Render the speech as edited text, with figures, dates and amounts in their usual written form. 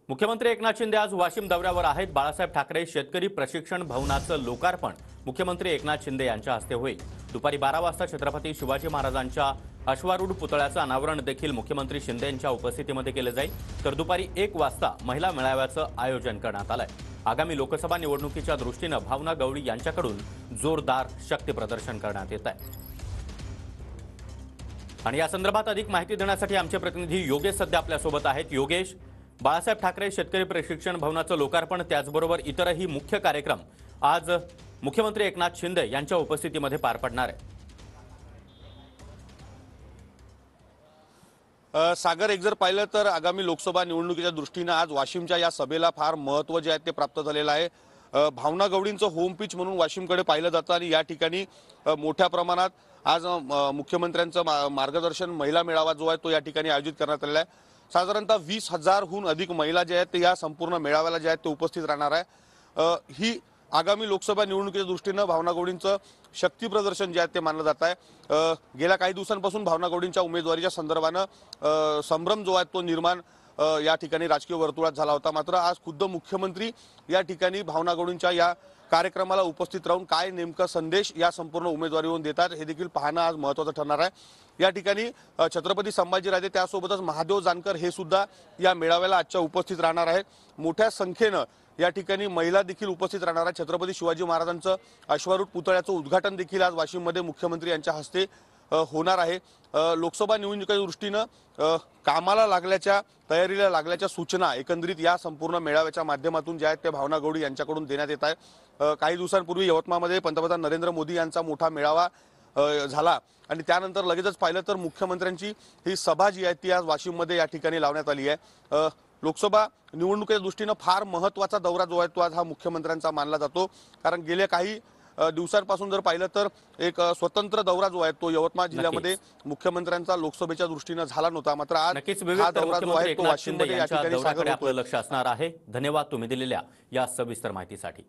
मुख्यमंत्री एकनाथ शिंदे आज वाशिम दौऱ्यावर आहेत। बाळासाहेब ठाकरे शेतकरी प्रशिक्षण भवनाचं लोकार्पण मुख्यमंत्री एकनाथ शिंदे यांच्या हस्ते होईल। दुपारी 12 वाजता छत्रपती शिवाजी महाराजांच्या अश्वारूढ पुतळ्याचं अनावरण देखील मुख्यमंत्री शिंदे यांच्या उपस्थितीमध्ये केले जाईल। तर दुपारी 1 वाजता महिला मेळाव्याचं आयोजन करण्यात आलंय। आगामी लोकसभा निवडणुकीच्या दृष्टीने भावना गवळी यांच्याकडून जोरदार शक्ती प्रदर्शन करण्यात येत आहे। आणि या संदर्भात अधिक माहिती देण्यासाठी आमचे प्रतिनिधी योगेश सध्या आपल्या सोबत आहेत। योगेश, बाळासाहेब ठाकरे शेतकरी प्रशिक्षण भवनाचं लोकार्पण त्याचबरोबर इतरही मुख्य कार्यक्रम आज मुख्यमंत्री एकनाथ शिंदे यांच्या उपस्थितीमध्ये पार पडणार आहे। सागर, एक जर पाहिलं तर आगामी लोकसभा निवडणुकीच्या दृष्टीने आज वाशिमच्या या सभेला फार महत्त्व जे आहे ते प्राप्त झालेलं आहे। भावना गवळींचं होम पिच म्हणून वाशिमकडे पाहिलं जातं आणि या ठिकाणी मोठ्या प्रमाणात आज मुख्यमंत्र्यांचं मार्गदर्शन महिला मेळावा जो आहे तो या ठिकाणी आयोजित करण्यात आलेला आहे। साधारणतः 20,000हून अधिक महिला जे आहेत ते या संपूर्ण मेळाव्याला जे आहेत ते उपस्थित राहणार आहे। ही आगामी लोकसभा निवडणुकीच्या दृष्टीने भावना गवळींचं शक्ती प्रदर्शन जे आहे ते मानलं जात आहे। गेल्या काही दिवसांपासून भावना गवळींच्या उमेदवारीच्या संदर्भानं संभ्रम जो आहे तो निर्माण या ठिकाणी राजकीय वर्तुळात झाला होता। मात्र आज खुद्द मुख्यमंत्री या ठिकाणी भावना गवळींच्या या कार्यक्रमाला उपस्थित राहून काय नेमका संदेश या संपूर्ण उमेदवारीवरून देतात हे देखील पाहणं आज महत्त्वाचं ठरणार आहे। या ठिकाणी छत्रपती संभाजीराजे त्यासोबतच महादेव जानकर हे सुद्धा या मेळाव्याला आजच्या उपस्थित राहणार आहेत। मोठ्या संख्येनं या ठिकाणी महिला देखील उपस्थित राहणार आहेत। छत्रपती शिवाजी महाराजांचं अश्वारूढ पुतळ्याचं उद्घाटन देखील आज वाशिममध्ये मुख्यमंत्री यांच्या हस्ते होणार आहे। लोकसभा निवडणुकीच्या दृष्टीनं कामाला लागल्याच्या तयारीला लागल्याच्या सूचना एकंदरीत या संपूर्ण मेळाव्याच्या माध्यमातून ज्या आहेत त्या भावना गवळी यांच्याकडून देण्यात येत आहे। काही दिवसांपूर्वी यवतमाळमध्ये पंतप्रधान नरेंद्र मोदी यांचा मोठा मेळावा झाला आणि त्यानंतर लगेचच पाहिलं तर मुख्यमंत्र्यांची ही सभा जी आहे ती आज वाशिममध्ये या ठिकाणी लावण्यात आली आहे। लोकसभा निवडणुकीच्या दृष्टीनं फार महत्त्वाचा दौरा जो आहे तो आज हा मुख्यमंत्र्यांचा मानला जातो, कारण गेल्या काही दिवसांपासून जर पाहिलं तर एक स्वतंत्र दौरा जो आहे तो यवतमाळ जिल्ह्यामध्ये मुख्यमंत्र्यांचा लोकसभेच्या दृष्टीनं झाला नव्हता। मात्र आज हा दौरा जो आहे तो वाशिममध्ये या ठिकाणी आपलं लक्ष असणार आहे। धन्यवाद तुम्ही दिलेल्या या सविस्तर माहितीसाठी।